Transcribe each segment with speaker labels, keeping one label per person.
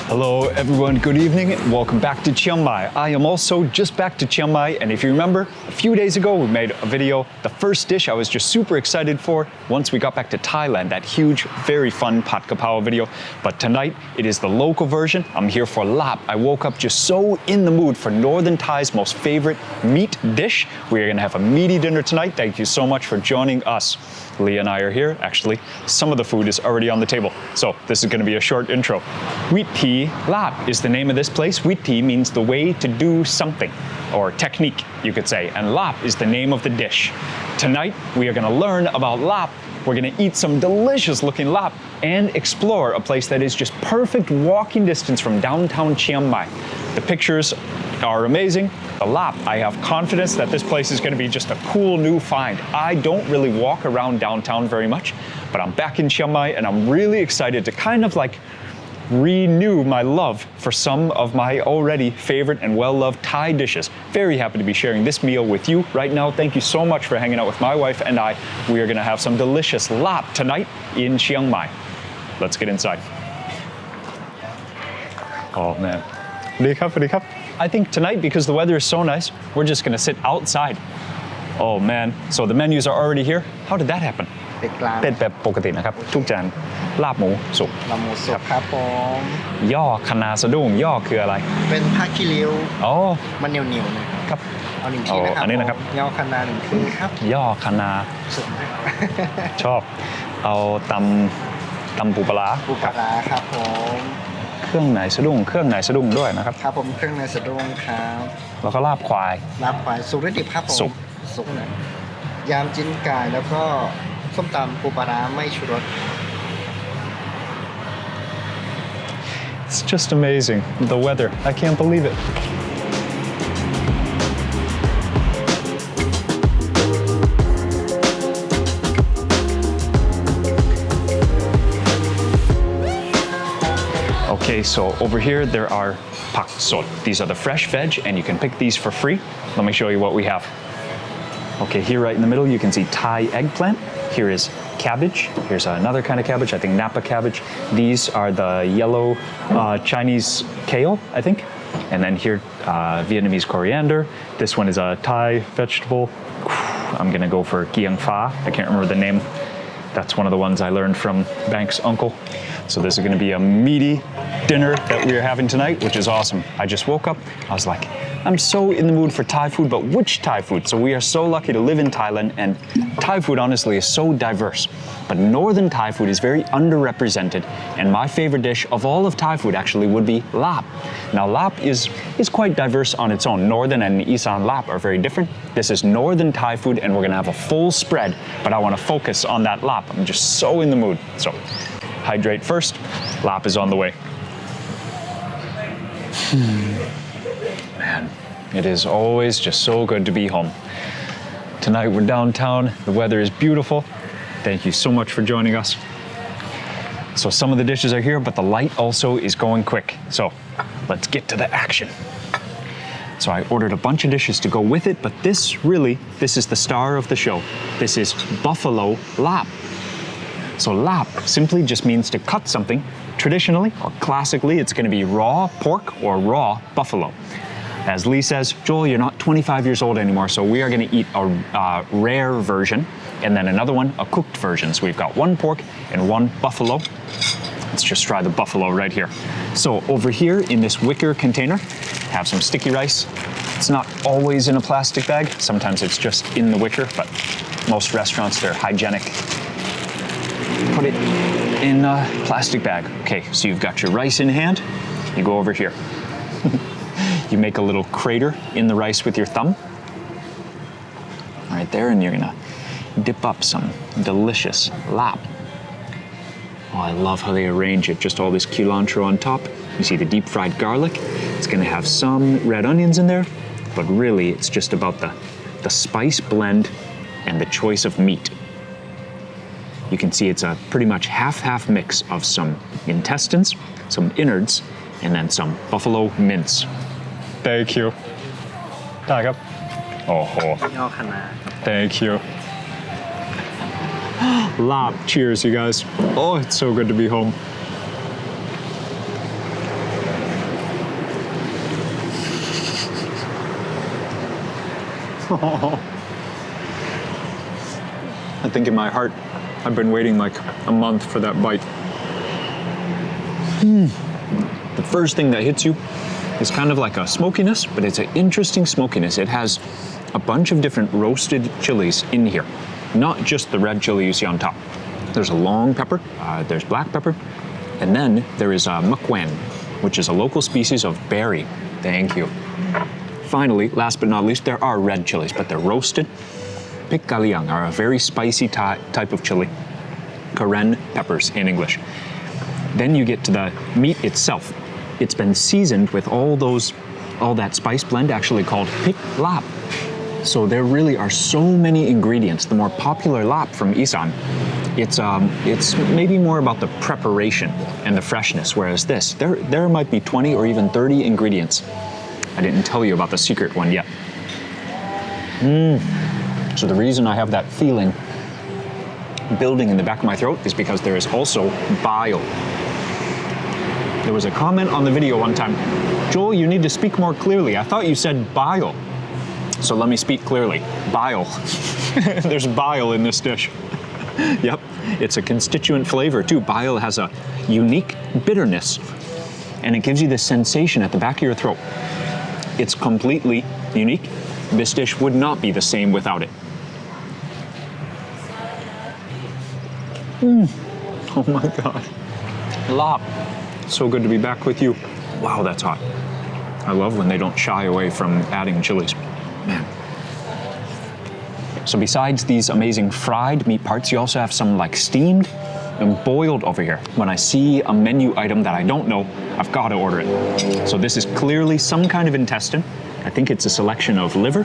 Speaker 1: Hello everyone, good evening. Welcome back to Chiang Mai. I am also just back to Chiang Mai, and if you remember, a few days ago we made a video, the first dish I was just super excited for once we got back to Thailand, that huge, very fun Pad Kapow video. But tonight, it is the local version. I'm here for Laap. I woke up just so in the mood for Northern Thai's most favorite meat dish. We are gonna have a meaty dinner tonight. Thank you so much for joining us. Leah and I are here. Actually, some of the food is already on the table. So this is gonna be a short intro. Witi Laap is the name of this place. Witi means the way to do something, or technique, you could say. And Laap is the name of the dish. Tonight, we are gonna learn about Laap. We're gonna eat some delicious looking Laap and explore a place that is just perfect walking distance from downtown Chiang Mai. The pictures are amazing. The Laap, I have confidence that this place is gonna be just a cool new find. I don't really walk around downtown very much, but I'm back in Chiang Mai and I'm really excited to kind of like renew my love for some of my already favorite and well-loved Thai dishes. Very happy to be sharing this meal with you right now. Thank you so much for hanging out with my wife and I. We are gonna have some delicious Laap tonight in Chiang Mai. Let's get inside. Oh man. I think tonight, because the weather is so nice, we're just gonna sit outside. Oh man, so the menus are already here. How did that happen? เป็นแบบปกตินะครับทุกจานลาบหมูสุก
Speaker 2: ลาบหมูสุกครับผม
Speaker 1: ย่อคะนาสะดุ้งย่อคืออะไร
Speaker 2: เป็นผ้าขี้ริ้ว
Speaker 1: อ๋อ
Speaker 2: มันเหนียวๆนะครับ เอาหนึ่งทีนะครับ
Speaker 1: อันนี้นะครับ
Speaker 2: ย่อคะนาหนึ่งทีครับ
Speaker 1: ย่อคะนา
Speaker 2: สุก
Speaker 1: ชอบเอาตำปูปลาร้า
Speaker 2: ปูปลาร้าครับผม
Speaker 1: เครื่องในสะดุ้งด้วยนะครับ
Speaker 2: ครับผมเครื่องในสะดุ้งครับ
Speaker 1: แล้วก็ลาบควาย
Speaker 2: ลาบควายสุกหรือดิบครับผม
Speaker 1: สุก
Speaker 2: สุกนะยำจิ้นไก่แล้วก็ส้มตำปูปลาร้าไม่ชูรส
Speaker 1: It's just amazing, the weather. I can't believe it. Okay, so over here there are pak sot. These are the fresh veg, and you can pick these for free. Let me show you what we have. Okay, here right in the middle you can see Thai eggplant. Here is cabbage. Here's another kind of cabbage, I think Napa cabbage. These are the yellow Chinese kale, I think. And then here, Vietnamese coriander. This one is a Thai vegetable. I'm gonna go for giang pha. I can't remember the name. That's one of the ones I learned from Bank's uncle. So this is gonna be a meaty dinner that we are having tonight, which is awesome. I just woke up, I was like, I'm so in the mood for Thai food, but which Thai food? So we are so lucky to live in Thailand, and Thai food honestly is so diverse. But Northern Thai food is very underrepresented, and my favorite dish of all of Thai food actually would be Laap. Now Laap is quite diverse on its own. Northern and Isan Laap are very different. This is Northern Thai food, and we're gonna have a full spread, but I wanna focus on that Laap. I'm just so in the mood. So hydrate first, Laap is on the way. Man, it is always just so good to be home. Tonight we're downtown, the weather is beautiful. Thank you so much for joining us. So some of the dishes are here, but the light also is going quick. So let's get to the action. So I ordered a bunch of dishes to go with it, but this is the star of the show. This is buffalo Laap. So Laap simply just means to cut something. Traditionally, or classically, it's gonna be raw pork or raw buffalo. As Lee says, Joel, you're not 25 years old anymore, so we are gonna eat a rare version, and then another one, a cooked version. So we've got one pork and one buffalo. Let's just try the buffalo right here. So over here in this wicker container, have some sticky rice. It's not always in a plastic bag. Sometimes it's just in the wicker, but most restaurants, they're hygienic. Put it in a plastic bag. Okay, so you've got your rice in hand. You go over here. You make a little crater in the rice with your thumb. Right there, and you're gonna dip up some delicious Laap. Oh, I love how they arrange it. Just all this cilantro on top. You see the deep fried garlic. It's gonna have some red onions in there, but really it's just about the spice blend and the choice of meat. You can see it's a pretty much half-half mix of some intestines, some innards, and then some buffalo mince. Thank you. ได้ครับ Oh,
Speaker 2: ย่อคณะ
Speaker 1: thank you. Laap, cheers, you guys. Oh, it's so good to be home. I think in my heart, I've been waiting like a month for that bite. The first thing that hits you is kind of like a smokiness, but it's an interesting smokiness. It has a bunch of different roasted chilies in here, not just the red chili you see on top. There's a long pepper, there's black pepper, and then there is mukwen, which is a local species of berry. Thank you. Finally, last but not least, there are red chilies, but they're roasted. Pik kaliang are a very spicy type of chili. Karen peppers in English. Then you get to the meat itself. It's been seasoned with all that spice blend, actually called Witi Laap. So there really are so many ingredients. The more popular lap from Isan, it's maybe more about the preparation and the freshness, whereas this, there might be 20 or even 30 ingredients. I didn't tell you about the secret one yet. So the reason I have that feeling building in the back of my throat is because there is also bile. There was a comment on the video one time, Joel, you need to speak more clearly. I thought you said bile. So let me speak clearly. Bile. There's bile in this dish. Yep, it's a constituent flavor too. Bile has a unique bitterness, and it gives you this sensation at the back of your throat. It's completely unique. This dish would not be the same without it. Oh my God. Laap. So good to be back with you. Wow, that's hot. I love when they don't shy away from adding chilies. Man. So besides these amazing fried meat parts, you also have some like steamed and boiled over here. When I see a menu item that I don't know, I've got to order it. So this is clearly some kind of intestine. I think it's a selection of liver.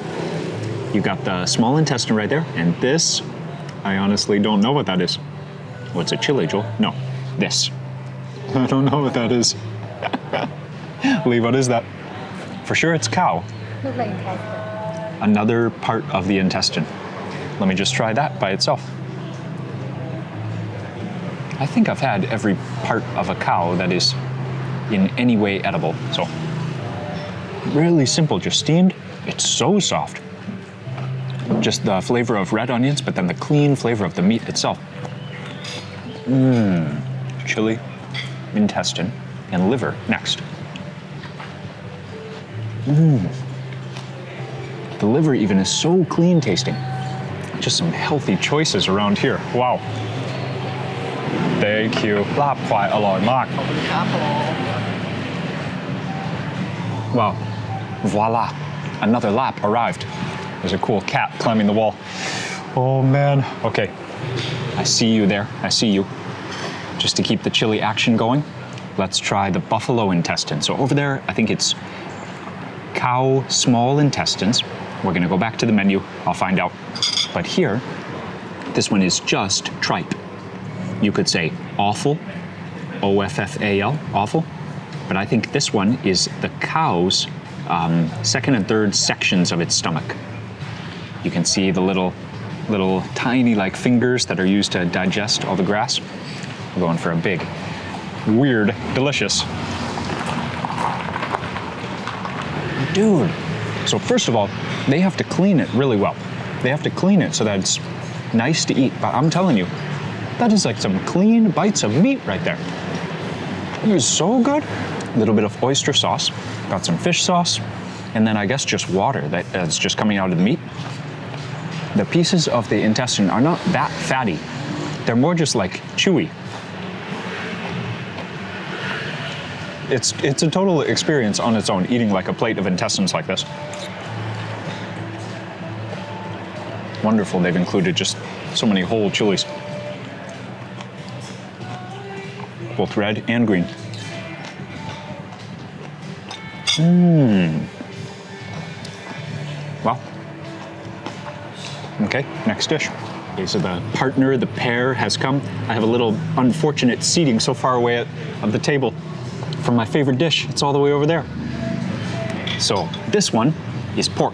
Speaker 1: You got the small intestine right there, and this, I honestly don't know what that is. What's a chili, Joel? No, this. I don't know what that is. Lee, what is that? For sure it's cow.
Speaker 3: Look like intestine.
Speaker 1: Another part of the intestine. Let me just try that by itself. I think I've had every part of a cow that is in any way edible. So really simple, just steamed. It's so soft. Just the flavor of red onions, but then the clean flavor of the meat itself. Chili, intestine, and liver next. The liver even is so clean tasting. Just some healthy choices around here. Wow. Thank you. ลาบควายอร่อยมาก
Speaker 2: ขอบคุณครับผม
Speaker 1: Wow. Voila. Another lap arrived. There's a cool cat climbing the wall. Oh man. Okay. I see you there. I see you. Just to keep the chili action going, let's try the buffalo intestine. So over there, I think it's cow small intestines. We're gonna go back to the menu. I'll find out. But here, this one is just tripe. You could say offal, O-F-F-A-L, offal. But I think this one is the cow's second and third sections of its stomach. You can see the little tiny like fingers that are used to digest all the grass. We're going for a big, weird, delicious. Dude. So first of all, they have to clean it really well. They have to clean it so that it's nice to eat. But I'm telling you, that is like some clean bites of meat right there. It is so good. A little bit of oyster sauce, got some fish sauce, and then I guess just water that's just coming out of the meat. The pieces of the intestine are not that fatty. They're more just like chewy. It's a total experience on its own, eating like a plate of intestines like this. Wonderful, they've included just so many whole chilies. Both red and green. Wow. Okay, next dish. Okay, so the partner, the pair has come. I have a little unfortunate seating so far away of the table from my favorite dish. It's all the way over there. So this one is pork.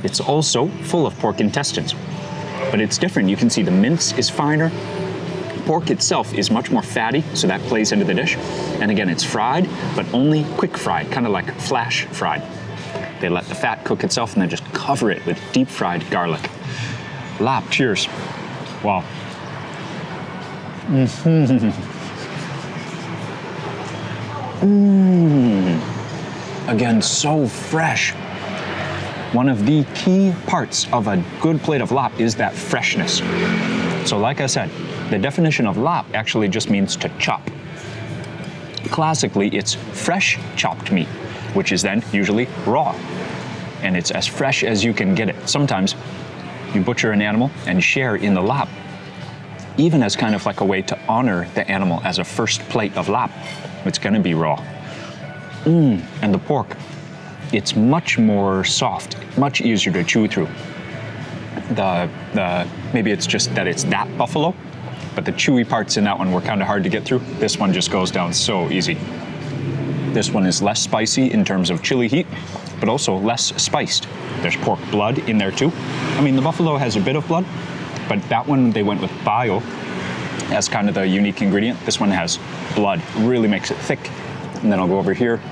Speaker 1: It's also full of pork intestines, but it's different. You can see the mince is finer. Pork itself is much more fatty, so that plays into the dish. And again, it's fried, but only quick fried, kind of like flash fried. They let the fat cook itself and then just cover it with deep fried garlic. Laap, cheers. Wow. Again, so fresh. One of the key parts of a good plate of laap is that freshness. So like I said, the definition of laap actually just means to chop. Classically, it's fresh chopped meat, which is then usually raw. And it's as fresh as you can get it. Sometimes you butcher an animal and share in the laap, even as kind of like a way to honor the animal as a first plate of laap. It's gonna be raw. And the pork, it's much more soft, much easier to chew through. Maybe it's just that it's that buffalo, but the chewy parts in that one were kind of hard to get through. This one just goes down so easy. This one is less spicy in terms of chili heat, but also less spiced. There's pork blood in there too. I mean, the buffalo has a bit of blood, but that one they went with bio as kind of the unique ingredient. This one has blood, really makes it thick. And then I'll go over here,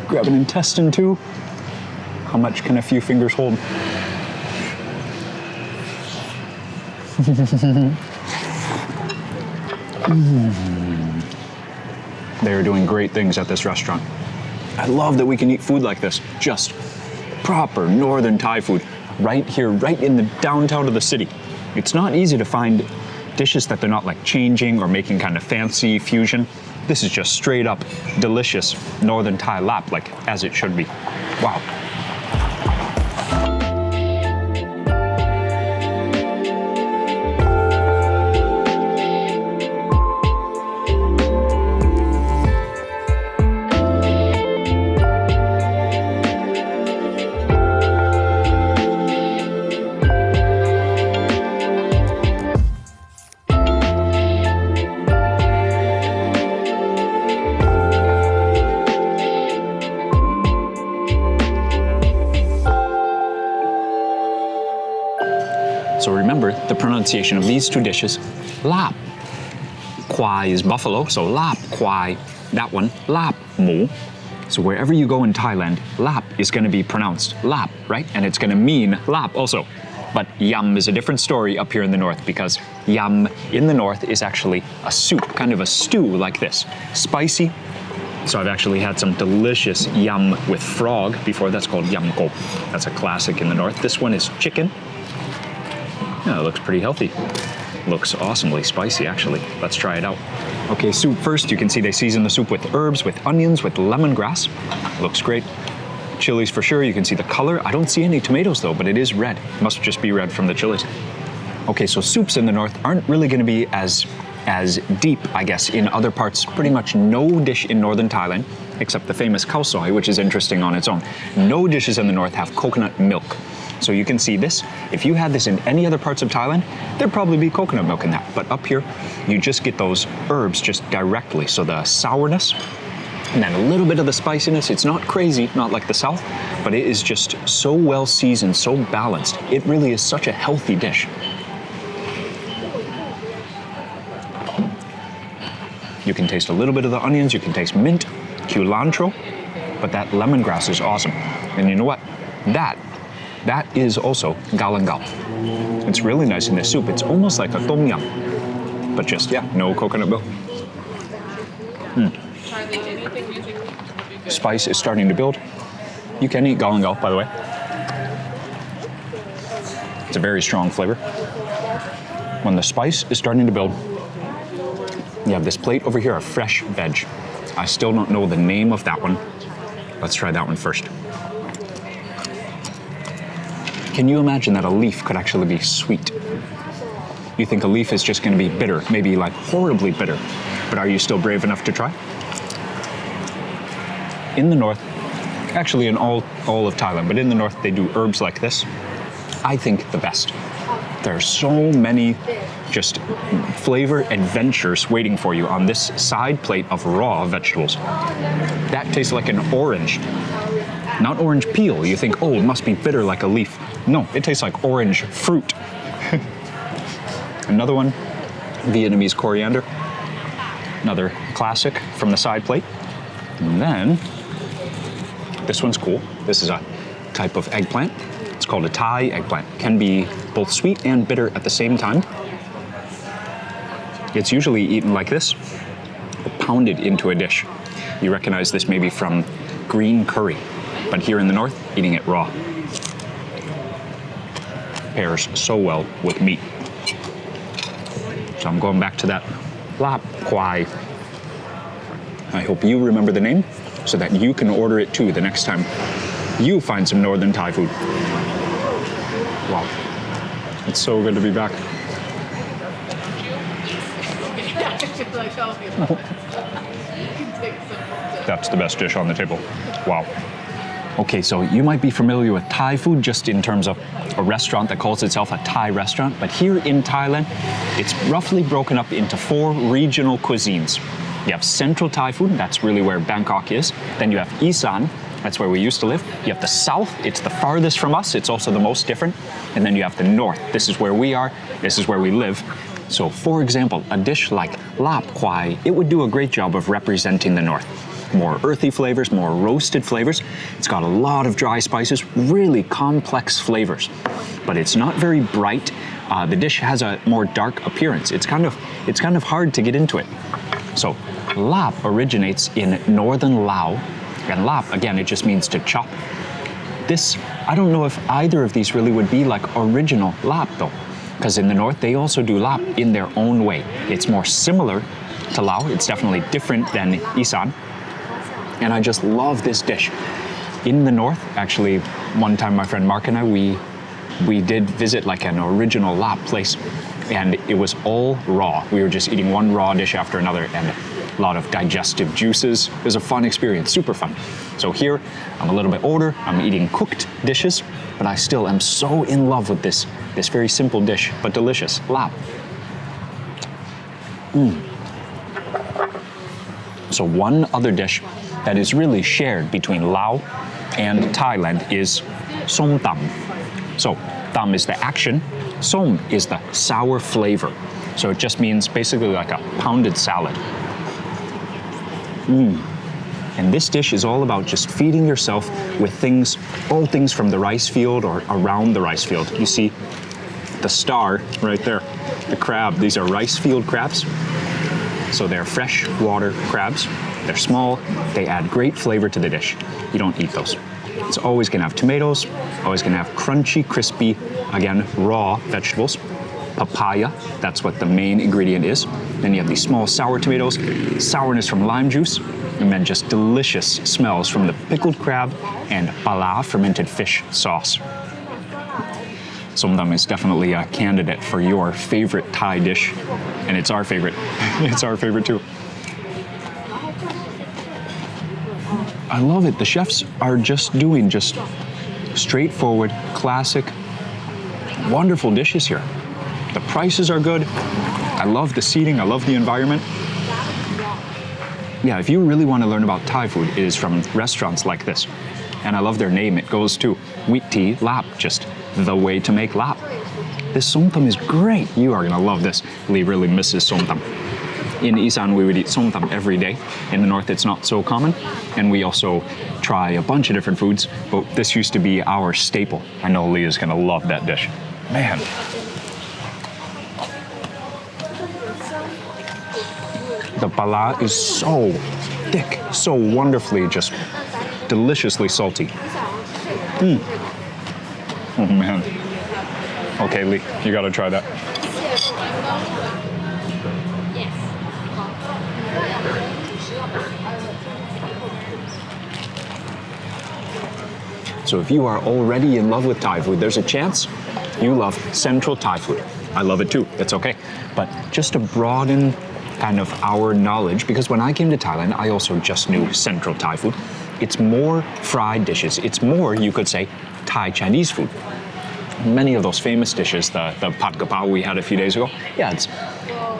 Speaker 1: grab an intestine too. How much can a few fingers hold? They are doing great things at this restaurant. I love that we can eat food like this, just proper northern Thai food, right here, right in the downtown of the city. It's not easy to find dishes that they're not like changing or making kind of fancy fusion. This is just straight up delicious northern Thai laap, like as it should be. Wow. So remember the pronunciation of these two dishes. Laap. Kwai is buffalo, so laap kwai. That one, laap mu. So wherever you go in Thailand, laap is going to be pronounced laap, right? And it's going to mean laap also. But yum is a different story up here in the north, because yum in the north is actually a soup, kind of a stew like this. Spicy. So I've actually had some delicious yum with frog before. That's called yum kop. That's a classic in the north. This one is chicken. Yeah, it looks pretty healthy. Looks awesomely spicy, actually. Let's try it out. Okay, soup first. You can see they season the soup with herbs, with onions, with lemongrass. Looks great. Chilies for sure. You can see the color. I don't see any tomatoes though, but it is red. Must just be red from the chilies. Okay, so soups in the north aren't really going to be as deep, I guess, in other parts. Pretty much no dish in northern Thailand, except the famous khao soi, which is interesting on its own. No dishes in the north have coconut milk. So you can see this. If you had this in any other parts of Thailand, there'd probably be coconut milk in that. But up here, you just get those herbs just directly. So the sourness, and then a little bit of the spiciness. It's not crazy, not like the south, but it is just so well seasoned, so balanced. It really is such a healthy dish. You can taste a little bit of the onions, you can taste mint, culantro, but that lemongrass is awesome. And you know what? That is also galangal. It's really nice in this soup. It's almost like a tom yum, but just, yeah, no coconut milk. Spice is starting to build. You can eat galangal, by the way. It's a very strong flavor. When the spice is starting to build, you have this plate over here of fresh veg. I still don't know the name of that one. Let's try that one first. Can you imagine that a leaf could actually be sweet? You think a leaf is just going to be bitter, maybe like horribly bitter, but are you still brave enough to try? In the north, actually in all of Thailand, but in the north they do herbs like this. I think the best. There are so many just flavor adventures waiting for you on this side plate of raw vegetables. That tastes like an orange. Not orange peel. You think, oh, it must be bitter like a leaf. No, it tastes like orange fruit. Another one, Vietnamese coriander. Another classic from the side plate. And then, this one's cool. This is a type of eggplant. It's called a Thai eggplant. Can be both sweet and bitter at the same time. It's usually eaten like this, pounded into a dish. You recognize this maybe from green curry, but here in the north, eating it raw. Pairs so well with meat. So I'm going back to that Laap Kwai. I hope you remember the name so that you can order it too the next time you find some northern Thai food. Wow, it's so good to be back. That's the best dish on the table. Wow. Okay, so you might be familiar with Thai food just in terms of a restaurant that calls itself a Thai restaurant, but here in Thailand, it's roughly broken up into 4 regional cuisines. You have Central Thai food, that's really where Bangkok is. Then you have Isan, that's where we used to live. You have the South, it's the farthest from us, it's also the most different. And then you have the North, this is where we are, this is where we live. So for example, a dish like Laap Kwai, it would do a great job of representing the North. More earthy flavors, more roasted flavors. It's got a lot of dry spices, really complex flavors. But it's not very bright. The dish has a more dark appearance. It's kind of hard to get into it. So Laap originates in northern Lao. And Laap, again, it just means to chop. This, I don't know if either of these really would be like original Laap though. Because in the north, they also do Laap in their own way. It's more similar to Lao. It's definitely different than Isan. And I just love this dish. In the north, actually, one time my friend Mark and I, we did visit like an original Laap place, and it was all raw. We were just eating one raw dish after another, and a lot of digestive juices. It was a fun experience, super fun. So here, I'm a little bit older, I'm eating cooked dishes, but I still am so in love with this very simple dish, but delicious, Laap. So one other dish that is really shared between Lao and Thailand is som tam. So tam is the action, som is the sour flavor. So it just means basically like a pounded salad. And this dish is all about just feeding yourself with things, all things from the rice field or around the rice field. You see the star right there, the crab. These are rice field crabs. So they're freshwater crabs. They're small, they add great flavor to the dish. You don't eat those. It's always gonna have tomatoes, always gonna have crunchy, crispy, again, raw vegetables. Papaya, that's what the main ingredient is. Then you have these small sour tomatoes, sourness from lime juice, and then just delicious smells from the pickled crab and pala, fermented fish sauce. Som tam is definitely a candidate for your favorite Thai dish, and it's our favorite. It's our favorite too. I love it. The chefs are just doing straightforward, classic, wonderful dishes here. The prices are good. I love the seating. I love the environment. Yeah, if you really want to learn about Thai food, it is from restaurants like this. And I love their name. It goes to Witi Laap, just the way to make Laap. This som tam is great. You are gonna love this. Lee really misses som tam. In Isan, we would eat som tam every day. In the north, it's not so common. And we also try a bunch of different foods, but this used to be our staple. I know Lee is gonna love that dish. Man. The pala is so thick, so wonderfully, just deliciously salty. Oh man. Okay, Lee, you gotta try that. So if you are already in love with Thai food, there's a chance you love Central Thai food. I love it too, it's okay. But just to broaden kind of our knowledge, because when I came to Thailand, I also just knew Central Thai food. It's more fried dishes. It's more, you could say, Thai Chinese food. many of those famous dishes, the pad gapao we had a few days ago, yeah,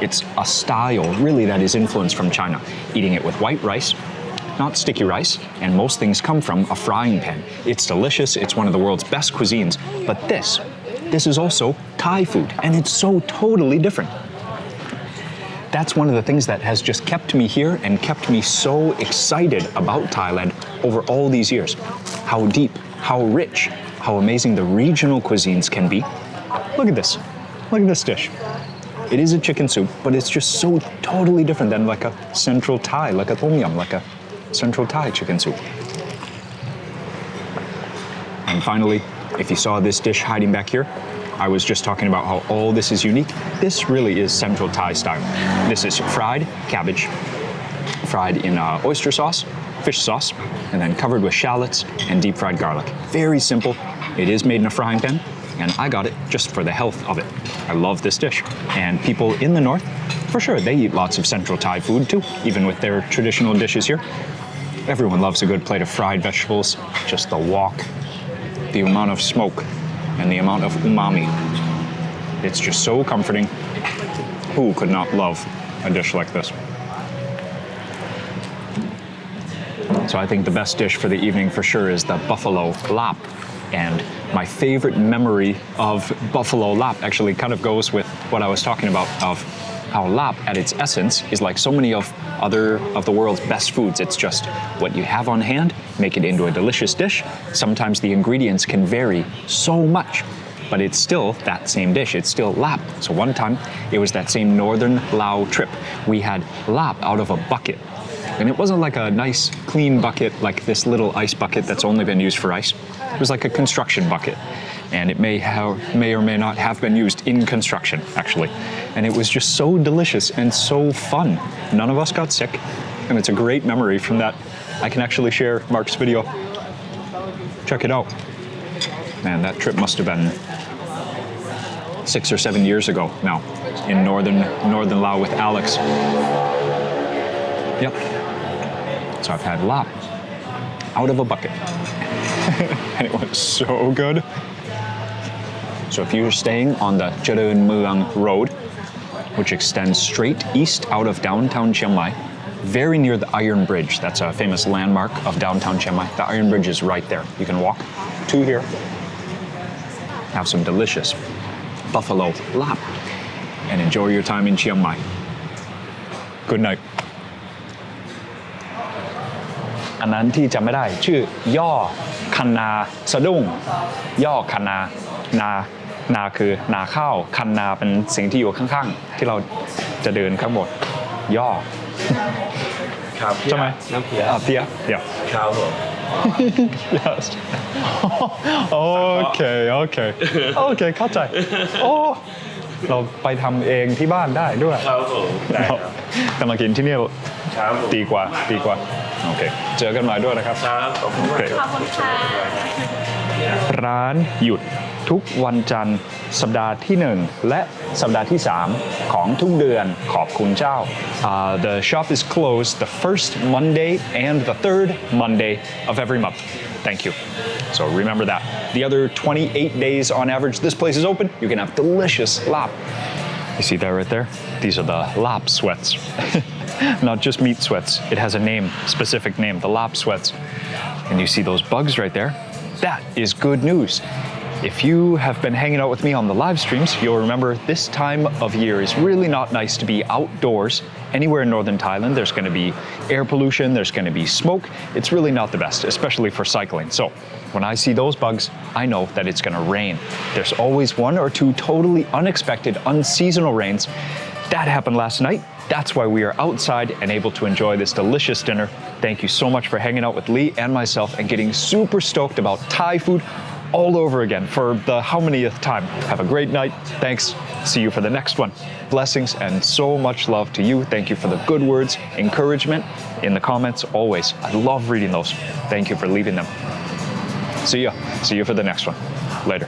Speaker 1: it's a style really that is influenced from China. Eating it with white rice, not sticky rice, and most things come from a frying pan. It's delicious, it's one of the world's best cuisines, but this is also Thai food, and it's so totally different. That's one of the things that has just kept me here and kept me so excited about Thailand over all these years. How deep, how rich, how amazing the regional cuisines can be. Look at this. Look at this dish. It is a chicken soup, but it's just so totally different than like a central Thai, like a tom yum, like a central Thai chicken soup. And finally, if you saw this dish hiding back here, I was just talking about how all this is unique. This really is central Thai style. This is fried cabbage, fried in oyster sauce, fish sauce, and then covered with shallots and deep fried garlic. Very simple. It is made in a frying pan, and I got it just for the health of it. I love this dish. And people in the north, for sure, they eat lots of central Thai food too, even with their traditional dishes here. Everyone loves a good plate of fried vegetables, just the wok, the amount of smoke, and the amount of umami. It's just so comforting. Who could not love a dish like this? So I think the best dish for the evening for sure is the buffalo lap. And my favorite memory of buffalo lap actually kind of goes with what I was talking about of how lap at its essence is like so many of the world's best foods. It's just what you have on hand, make it into a delicious dish. Sometimes the ingredients can vary so much, but it's still that same dish. It's still lap. So one time, it was that same northern Lao trip. We had lap out of a bucket. And it wasn't like a nice, clean bucket, like this little ice bucket that's only been used for ice. It was like a construction bucket. And it may or may not have been used in construction, actually. And it was just so delicious and so fun. None of us got sick, and it's a great memory from that. I can actually share Mark's video. Check it out. Man, that trip must have been 6 or 7 years ago now, in northern Laos with Alex. Yep. So I've had lap out of a bucket. And it was so good. So if you're staying on the Cherun Muang Road, which extends straight east out of downtown Chiang Mai, very near the Iron Bridge. That's a famous landmark of downtown Chiang Mai. The Iron Bridge is right there. You can walk to here, have some delicious buffalo lap, and enjoy your time in Chiang Mai. Good night. อันนั้นที่จำไม่ได้ชื่อย่อคันนาสะดุ้งย่อคันนาคือนาข้าวคันนาเป็นสิ่งที่อยู่ข้างๆที่เราจะเดินข้างบนย่อครับใช่ไหมน้ำเพียเพียเดี๋ยวครับผม yes okay เข้าใจโอ้เราไปทำเองที่บ้านได้ด้วยครับผมได้ครับแต่มากินที่นี่ดีกว่าโอเคเจอกันใหม่ด้วยนะครับครับขอบคุณค่ะร้านหยุดทุกวันจันทร์สัปดาห์ที่1และสัปดาห์ที่3ของทุกเดือนขอบคุณเจ้า The shop is closed the first Monday and the third Monday of every month. Thank you. So remember that. The other 28 days on average this place is open. You can have delicious lap. You see that right there? These are the lap sweats. Not just meat sweats. It has a name, specific name, the lap sweats. And you see those bugs right there? That is good news. If you have been hanging out with me on the live streams, you'll remember this time of year is really not nice to be outdoors. Anywhere in northern Thailand, there's going to be air pollution, there's going to be smoke. It's really not the best, especially for cycling. So when I see those bugs, I know that it's going to rain. There's always 1 or 2 totally unexpected, unseasonal rains. That happened last night. That's why we are outside and able to enjoy this delicious dinner. Thank you so much for hanging out with Lee and myself and getting super stoked about Thai food all over again for the how manyth time. Have a great night. Thanks. See you for the next one. Blessings and so much love to you. Thank you for the good words, encouragement in the comments always. I love reading those. Thank you for leaving them. See you for the next one. Later.